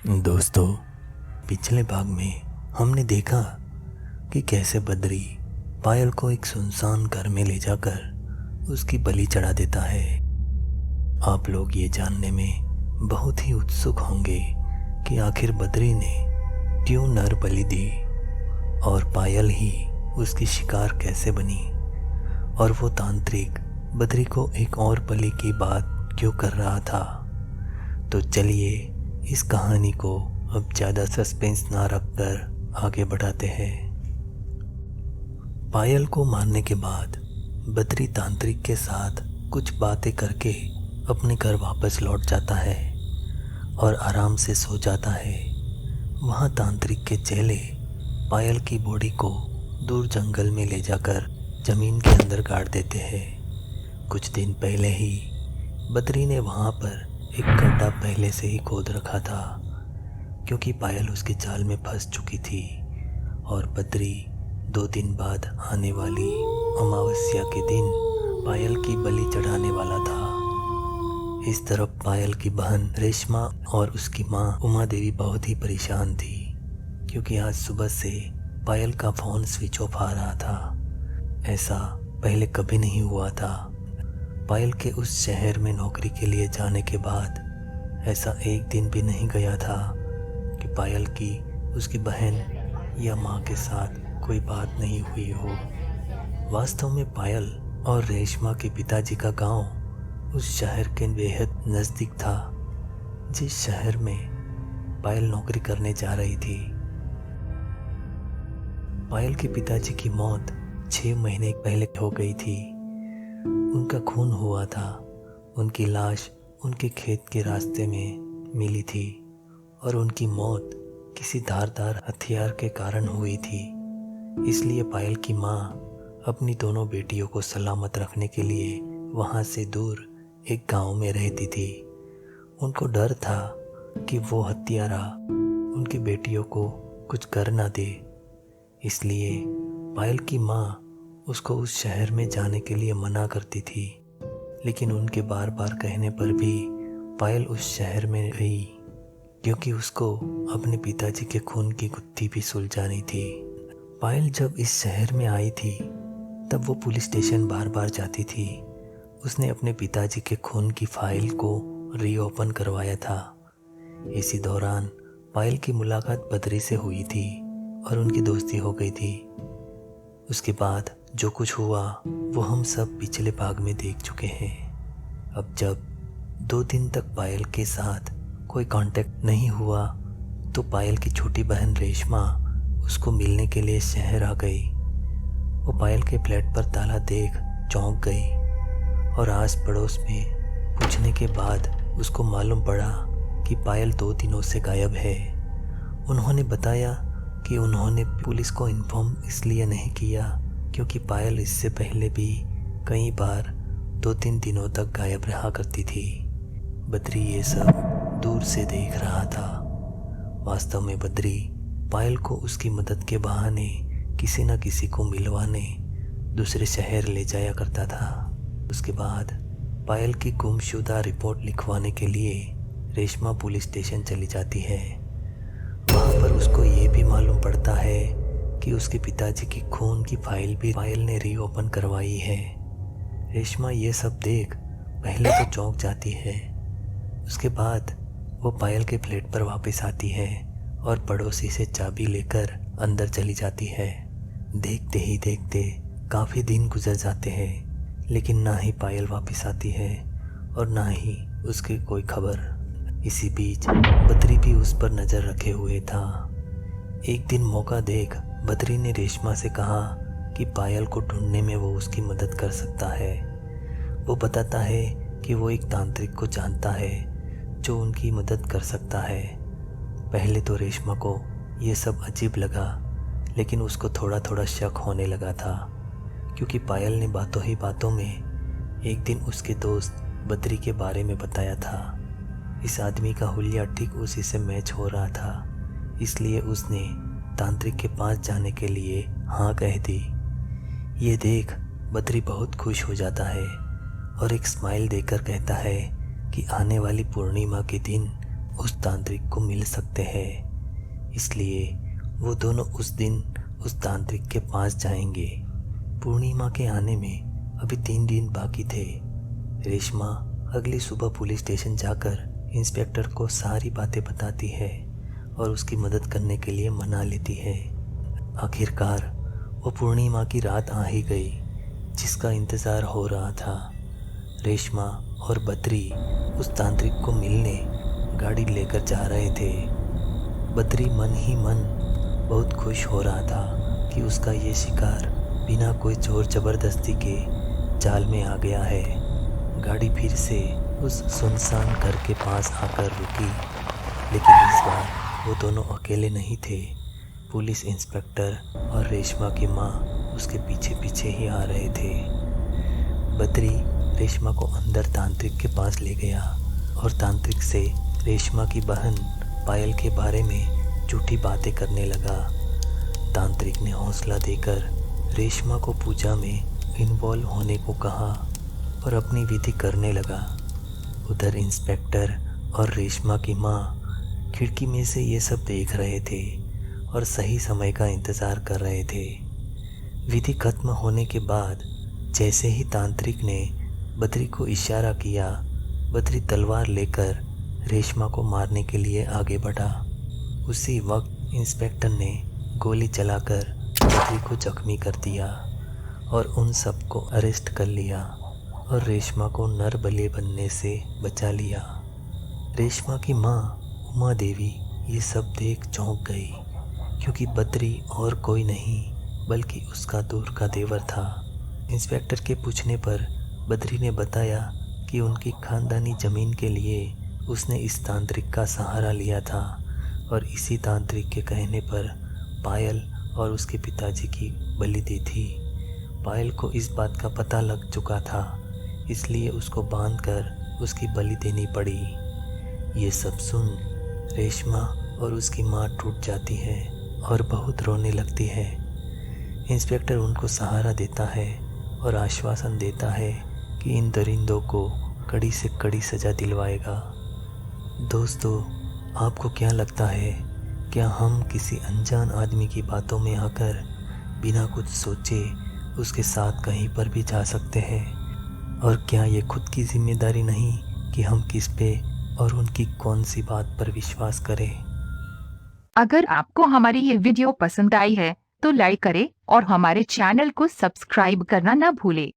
दोस्तों, पिछले भाग में हमने देखा कि कैसे बद्री पायल को एक सुनसान घर में ले जाकर उसकी बलि चढ़ा देता है। आप लोग ये जानने में बहुत ही उत्सुक होंगे कि आखिर बद्री ने क्यों नर बलि दी और पायल ही उसकी शिकार कैसे बनी, और वो तांत्रिक बद्री को एक और बलि की बात क्यों कर रहा था। तो चलिए इस कहानी को अब ज़्यादा सस्पेंस ना रखकर आगे बढ़ाते हैं। पायल को मारने के बाद बद्री तांत्रिक के साथ कुछ बातें करके अपने घर वापस लौट जाता है और आराम से सो जाता है। वहाँ तांत्रिक के चेले पायल की बॉडी को दूर जंगल में ले जाकर ज़मीन के अंदर गाड़ देते हैं। कुछ दिन पहले ही बद्री ने वहाँ पर एक गड्ढा पहले से ही खोद रखा था, क्योंकि पायल उसकी जाल में फंस चुकी थी और बद्री 2 दिन बाद आने वाली अमावस्या के दिन पायल की बलि चढ़ाने वाला था। इस तरफ पायल की बहन रेशमा और उसकी माँ उमा देवी बहुत ही परेशान थी, क्योंकि आज सुबह से पायल का फ़ोन स्विच ऑफ आ रहा था। ऐसा पहले कभी नहीं हुआ था। पायल के उस शहर में नौकरी के लिए जाने के बाद ऐसा एक दिन भी नहीं गया था कि पायल की उसकी बहन या माँ के साथ कोई बात नहीं हुई हो। वास्तव में पायल और रेशमा के पिताजी का गांव उस शहर के बेहद नज़दीक था, जिस शहर में पायल नौकरी करने जा रही थी। पायल के पिताजी की मौत 6 महीने पहले हो गई थी। उनका खून हुआ था। उनकी लाश उनके खेत के रास्ते में मिली थी और उनकी मौत किसी धारदार हथियार के कारण हुई थी। इसलिए पायल की माँ अपनी दोनों बेटियों को सलामत रखने के लिए वहाँ से दूर एक गांव में रहती थी। उनको डर था कि वो हत्यारा उनकी बेटियों को कुछ कर ना दे। इसलिए पायल की माँ उसको उस शहर में जाने के लिए मना करती थी, लेकिन उनके बार बार कहने पर भी पायल उस शहर में गई, क्योंकि उसको अपने पिताजी के खून की गुत्थी भी सुलझानी थी। पायल जब इस शहर में आई थी तब वो पुलिस स्टेशन बार बार जाती थी। उसने अपने पिताजी के खून की फाइल को रीओपन करवाया था। इसी दौरान पायल की मुलाकात बद्री से हुई थी और उनकी दोस्ती हो गई थी। उसके बाद जो कुछ हुआ वो हम सब पिछले भाग में देख चुके हैं। अब जब 2 दिन तक पायल के साथ कोई कांटेक्ट नहीं हुआ तो पायल की छोटी बहन रेशमा उसको मिलने के लिए शहर आ गई। वो पायल के फ्लैट पर ताला देख चौंक गई और आस पड़ोस में पूछने के बाद उसको मालूम पड़ा कि पायल 2 दिनों से गायब है। उन्होंने बताया कि उन्होंने पुलिस को इन्फॉर्म इसलिए नहीं किया क्योंकि पायल इससे पहले भी कई बार 2-3 दिनों तक गायब रहा करती थी। बद्री ये सब दूर से देख रहा था। वास्तव में बद्री पायल को उसकी मदद के बहाने किसी न किसी को मिलवाने दूसरे शहर ले जाया करता था। उसके बाद पायल की गुमशुदा रिपोर्ट लिखवाने के लिए रेशमा पुलिस स्टेशन चली जाती है। वहाँ पर उसको ये भी मालूम पड़ता है कि उसके पिताजी की खून की फाइल भी पायल ने रीओपन करवाई है। रेशमा ये सब देख पहले तो चौंक जाती है। उसके बाद वो पायल के फ्लैट पर वापस आती है और पड़ोसी से चाबी लेकर अंदर चली जाती है। देखते ही देखते काफ़ी दिन गुजर जाते हैं, लेकिन ना ही पायल वापस आती है और ना ही उसकी कोई खबर। इसी बीच बद्री भी उस पर नज़र रखे हुए था। एक दिन मौका देख बद्री ने रेशमा से कहा कि पायल को ढूंढने में वो उसकी मदद कर सकता है। वो बताता है कि वो एक तांत्रिक को जानता है जो उनकी मदद कर सकता है। पहले तो रेशमा को ये सब अजीब लगा, लेकिन उसको थोड़ा थोड़ा शक होने लगा था, क्योंकि पायल ने बातों ही बातों में एक दिन उसके दोस्त बद्री के बारे में बताया था। इस आदमी का हुलिया ठीक उसी से मैच हो रहा था, इसलिए उसने तांत्रिक के पास जाने के लिए हाँ कह दी। ये देख बद्री बहुत खुश हो जाता है और एक स्माइल देकर कहता है कि आने वाली पूर्णिमा के दिन उस तांत्रिक को मिल सकते हैं। इसलिए वो दोनों उस दिन उस तांत्रिक के पास जाएंगे। पूर्णिमा के आने में अभी 3 दिन बाकी थे। रेशमा अगली सुबह पुलिस स्टेशन जाकर इंस्पेक्टर को सारी बातें बताती है और उसकी मदद करने के लिए मना लेती है। आखिरकार वो पूर्णिमा की रात आ ही गई जिसका इंतज़ार हो रहा था। रेशमा और बद्री उस तांत्रिक को मिलने गाड़ी लेकर जा रहे थे। बद्री मन ही मन बहुत खुश हो रहा था कि उसका ये शिकार बिना कोई जोर ज़बरदस्ती के जाल में आ गया है। गाड़ी फिर से उस सुनसान घर के पास आकर रुकी, लेकिन इस बार वो दोनों अकेले नहीं थे। पुलिस इंस्पेक्टर और रेशमा की माँ उसके पीछे पीछे ही आ रहे थे। बद्री रेशमा को अंदर तांत्रिक के पास ले गया और तांत्रिक से रेशमा की बहन पायल के बारे में झूठी बातें करने लगा। तांत्रिक ने हौसला देकर रेशमा को पूजा में इन्वॉल्व होने को कहा और अपनी विधि करने लगा। उधर इंस्पेक्टर और रेशमा की माँ खिड़की में से ये सब देख रहे थे और सही समय का इंतज़ार कर रहे थे। विधि खत्म होने के बाद जैसे ही तांत्रिक ने बद्री को इशारा किया, बद्री तलवार लेकर रेशमा को मारने के लिए आगे बढ़ा। उसी वक्त इंस्पेक्टर ने गोली चलाकर बद्री को जख्मी कर दिया और उन सबको अरेस्ट कर लिया और रेशमा को नरबली बनने से बचा लिया। रेशमा की माँ उमा देवी ये सब देख चौंक गई, क्योंकि बद्री और कोई नहीं बल्कि उसका दूर का देवर था। इंस्पेक्टर के पूछने पर बद्री ने बताया कि उनकी खानदानी ज़मीन के लिए उसने इस तांत्रिक का सहारा लिया था और इसी तांत्रिक के कहने पर पायल और उसके पिताजी की बलि दी थी। पायल को इस बात का पता लग चुका था, इसलिए उसको बांधकर उसकी बलि देनी पड़ी। ये सब सुन रेशमा और उसकी माँ टूट जाती है और बहुत रोने लगती है। इंस्पेक्टर उनको सहारा देता है और आश्वासन देता है कि इन दरिंदों को कड़ी से कड़ी सज़ा दिलवाएगा। दोस्तों, आपको क्या लगता है, क्या हम किसी अनजान आदमी की बातों में आकर बिना कुछ सोचे उसके साथ कहीं पर भी जा सकते हैं? और क्या ये खुद की जिम्मेदारी नहीं कि हम किस पे और उनकी कौन सी बात पर विश्वास करें? अगर आपको हमारी ये वीडियो पसंद आई है तो लाइक करें और हमारे चैनल को सब्सक्राइब करना ना भूलें।